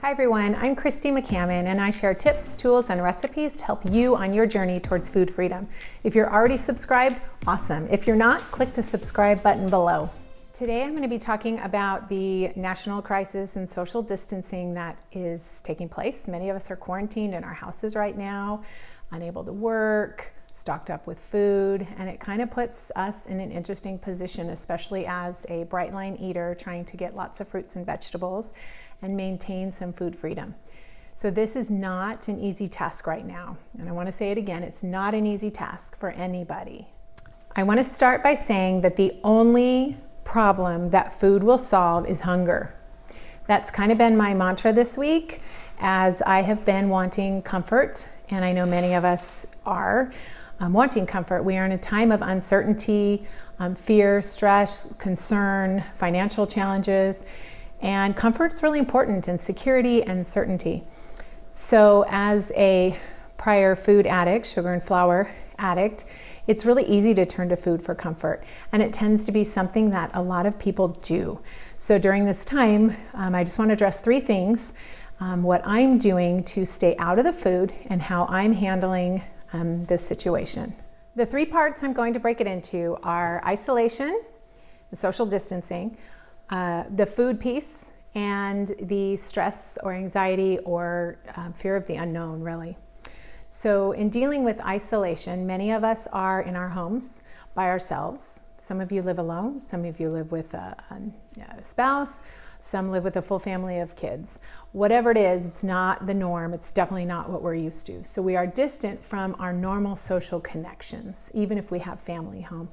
Hi everyone, I'm Christy McCammon and I share tips, tools, and recipes to help you on your journey towards food freedom. If you're already subscribed, awesome. If you're not, click the subscribe button below. Today I'm going to be talking about the national crisis and social distancing that is taking place. Many of us are quarantined in our houses right now, unable to work, stocked up with food, and it kind of puts us in an interesting position, especially as a bright line eater trying to get lots of fruits and vegetables and maintain some food freedom. So this is not an easy task right now. And I want to say it again, it's not an easy task for anybody. I want to start by saying that the only problem that food will solve is hunger. That's kind of been my mantra this week as I have been wanting comfort, and I know many of us are wanting comfort. We are in a time of uncertainty, fear, stress, concern, financial challenges, and comfort's really important, and security and certainty. So as a prior food addict, sugar and flour addict, it's really easy to turn to food for comfort, and it tends to be something that a lot of people do. So during this time, I just want to address three things, what I'm doing to stay out of the food and how I'm handling this situation. The three parts I'm going to break it into are isolation, the social distancing, the food piece, and the stress or anxiety or fear of the unknown, really. So in dealing with isolation, many of us are in our homes by ourselves. Some of you live alone, some of you live with a spouse, some live with a full family of kids. Whatever it is, it's not the norm. It's definitely not what we're used to. So we are distant from our normal social connections, even if we have family home.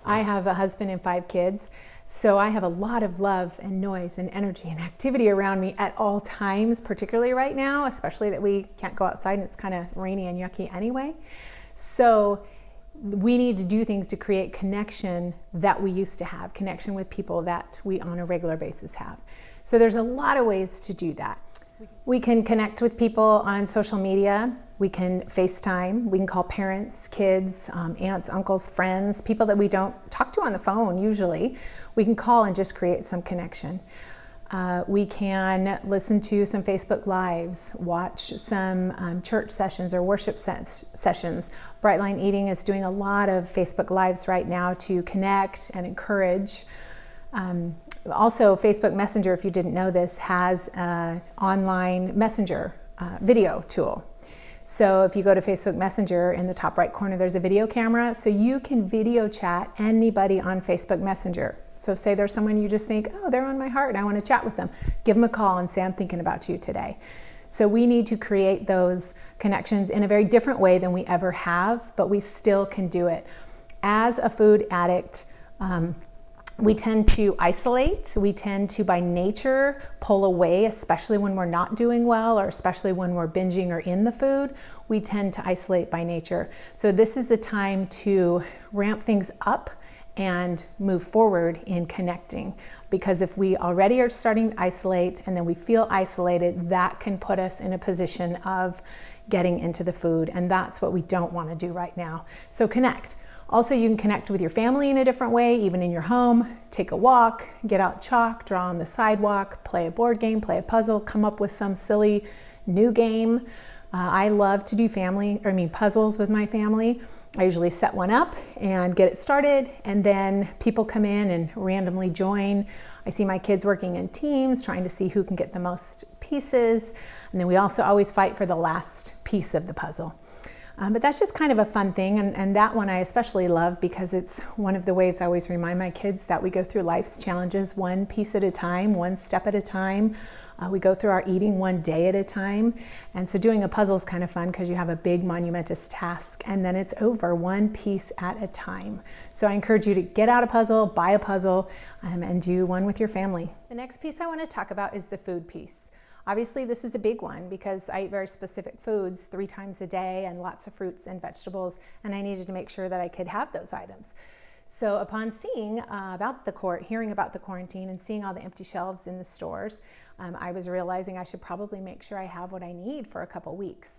I have a husband and 5 kids, so I have a lot of love and noise and energy and activity around me at all times, particularly right now, especially that we can't go outside and it's kind of rainy and yucky anyway. So we need to do things to create connection that we used to have, connection with people that we on a regular basis have. So there's a lot of ways to do that. We can connect with people on social media. We can FaceTime. We can call parents, kids, aunts, uncles, friends, people that we don't talk to on the phone usually. We can call and just create some connection. We can listen to some Facebook Lives, watch some church sessions or worship sessions. Brightline Eating is doing a lot of Facebook Lives right now to connect and encourage. Also, Facebook Messenger, if you didn't know this, has an online messenger video tool. So if you go to Facebook Messenger, in the top right corner, there's a video camera, so you can video chat anybody on Facebook Messenger. So say there's someone you just think, oh, they're on my heart, I want to chat with them. Give them a call and say, I'm thinking about you today. So we need to create those connections in a very different way than we ever have, but we still can do it. As a food addict, we tend to isolate. We tend to, by nature, pull away, especially when we're not doing well, or especially when we're binging or in the food. We tend to isolate by nature. So this is the time to ramp things up and move forward in connecting. Because if we already are starting to isolate and then we feel isolated, that can put us in a position of getting into the food. And that's what we don't want to do right now. So connect. Also, you can connect with your family in a different way, even in your home. Take a walk, get out chalk, draw on the sidewalk, play a board game, play a puzzle, come up with some silly new game. I love to do puzzles with my family. I usually set one up and get it started, and then people come in and randomly join. I see my kids working in teams, trying to see who can get the most pieces. And then we also always fight for the last piece of the puzzle. But that's just kind of a fun thing, and that one I especially love because it's one of the ways I always remind my kids that we go through life's challenges one piece at a time, one step at a time. We go through our eating one day at a time, and so doing a puzzle is kind of fun because you have a big monumentous task, and then it's over one piece at a time. So I encourage you to get out a puzzle, buy a puzzle, and do one with your family. The next piece I want to talk about is the food piece. Obviously, this is a big one because I eat very specific foods 3 times a day and lots of fruits and vegetables, and I needed to make sure that I could have those items. So upon hearing about the quarantine and seeing all the empty shelves in the stores, I was realizing I should probably make sure I have what I need for a couple weeks.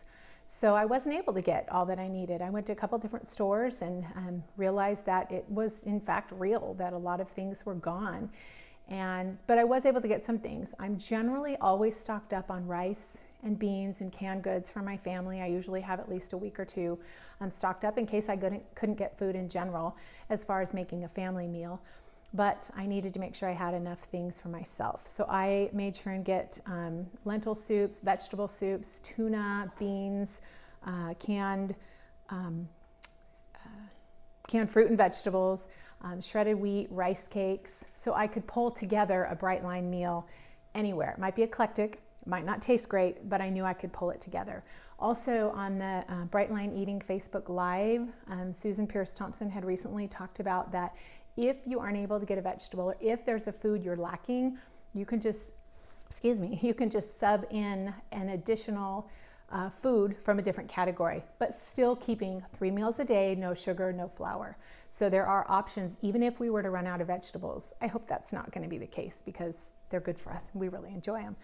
So I wasn't able to get all that I needed. I went to a couple different stores and realized that it was in fact real, that a lot of things were gone. But I was able to get some things. I'm generally always stocked up on rice and beans and canned goods for my family. I usually have at least a week or two stocked up in case I couldn't get food in general as far as making a family meal. But I needed to make sure I had enough things for myself. So I made sure and get lentil soups, vegetable soups, tuna, beans, canned fruit and vegetables, shredded wheat, rice cakes, so I could pull together a Brightline meal anywhere. It might be eclectic, might not taste great, but I knew I could pull it together. Also on the Brightline Eating Facebook Live, Susan Pierce Thompson had recently talked about that if you aren't able to get a vegetable or if there's a food you're lacking, you can just sub in an additional food from a different category, but still keeping 3 meals a day, no sugar, no flour. So there are options even if we were to run out of vegetables. I hope that's not going to be the case because they're good for us and we really enjoy them.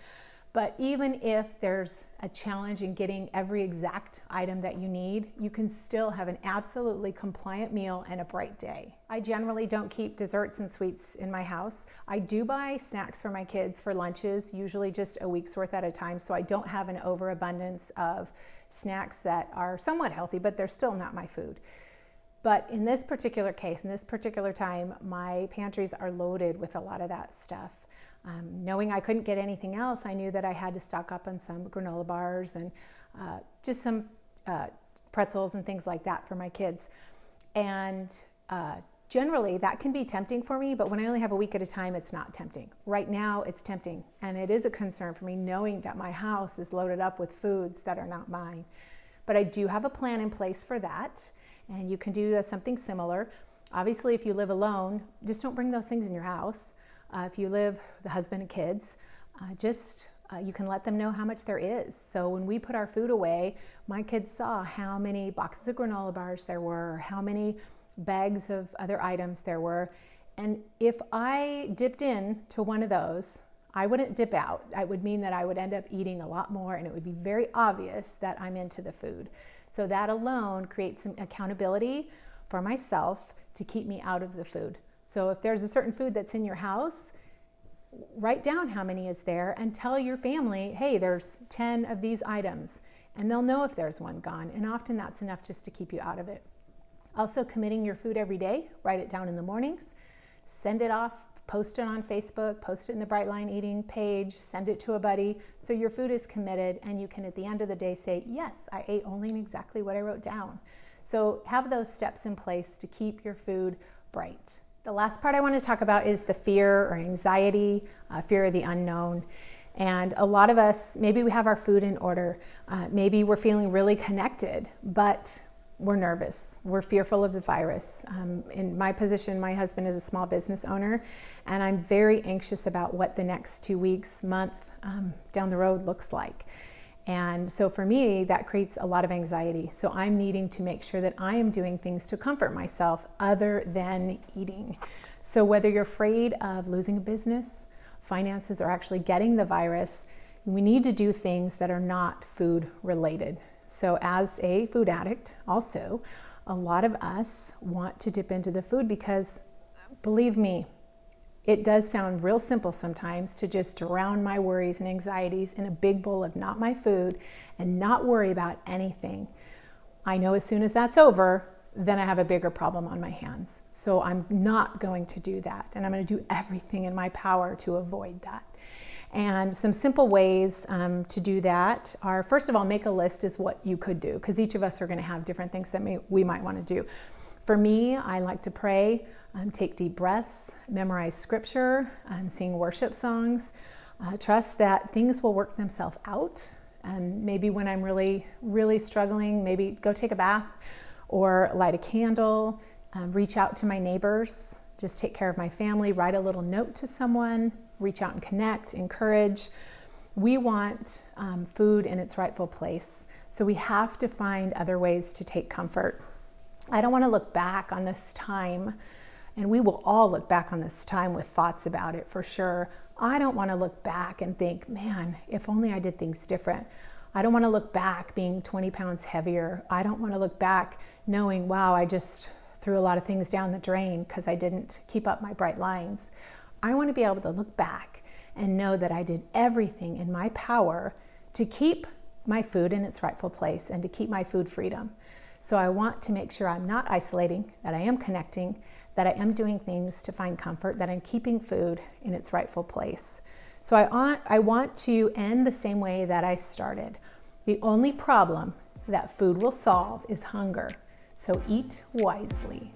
But even if there's a challenge in getting every exact item that you need, you can still have an absolutely compliant meal and a bright day. I generally don't keep desserts and sweets in my house. I do buy snacks for my kids for lunches, usually just a week's worth at a time, so I don't have an overabundance of snacks that are somewhat healthy, but they're still not my food. But in this particular case, in this particular time, my pantries are loaded with a lot of that stuff. Knowing I couldn't get anything else, I knew that I had to stock up on some granola bars and just some pretzels and things like that for my kids. And generally that can be tempting for me, but when I only have a week at a time, it's not tempting. Right now it's tempting, and it is a concern for me knowing that my house is loaded up with foods that are not mine. But I do have a plan in place for that, and you can do something similar. Obviously, if you live alone, just don't bring those things in your house. If you live with the husband and kids, you can let them know how much there is. So when we put our food away, my kids saw how many boxes of granola bars there were, how many bags of other items there were. And if I dipped in to one of those, I wouldn't dip out. It would mean that I would end up eating a lot more, and it would be very obvious that I'm into the food. So that alone creates some accountability for myself to keep me out of the food. So if there's a certain food that's in your house, write down how many is there and tell your family, hey, there's 10 of these items, and they'll know if there's one gone. And often that's enough just to keep you out of it. Also, committing your food every day, write it down in the mornings, send it off, post it on Facebook, post it in the Brightline Eating page, send it to a buddy. So your food is committed, and you can at the end of the day say, yes, I ate only exactly what I wrote down. So have those steps in place to keep your food bright. The last part I want to talk about is the fear or anxiety, fear of the unknown. And a lot of us, maybe we have our food in order, maybe we're feeling really connected, but we're nervous. We're fearful of the virus. In my position, my husband is a small business owner, and I'm very anxious about what the next 2 weeks, month down the road looks like. And so for me, that creates a lot of anxiety. So I'm needing to make sure that I am doing things to comfort myself other than eating. So whether you're afraid of losing a business, finances, or actually getting the virus, we need to do things that are not food related. So as a food addict, also, a lot of us want to dip into the food because, believe me, it does sound real simple sometimes to just drown my worries and anxieties in a big bowl of not my food and not worry about anything. I know as soon as that's over, then I have a bigger problem on my hands. So I'm not going to do that, and I'm going to do everything in my power to avoid that. And some simple ways to do that are, first of all, make a list is what you could do, because each of us are going to have different things that we might want to do. For me, I like to pray, take deep breaths, memorize scripture, sing worship songs, trust that things will work themselves out. And maybe when I'm really, really struggling, maybe go take a bath or light a candle, reach out to my neighbors, just take care of my family, write a little note to someone, reach out and connect, encourage. We want food in its rightful place. So we have to find other ways to take comfort. I don't want to look back on this time, and we will all look back on this time with thoughts about it for sure. I don't want to look back and think, man, if only I did things different. I don't want to look back being 20 pounds heavier. I don't want to look back knowing, wow, I just threw a lot of things down the drain because I didn't keep up my bright lines. I want to be able to look back and know that I did everything in my power to keep my food in its rightful place and to keep my food freedom. So I want to make sure I'm not isolating, that I am connecting, that I am doing things to find comfort, that I'm keeping food in its rightful place. So I want to end the same way that I started. The only problem that food will solve is hunger. So eat wisely.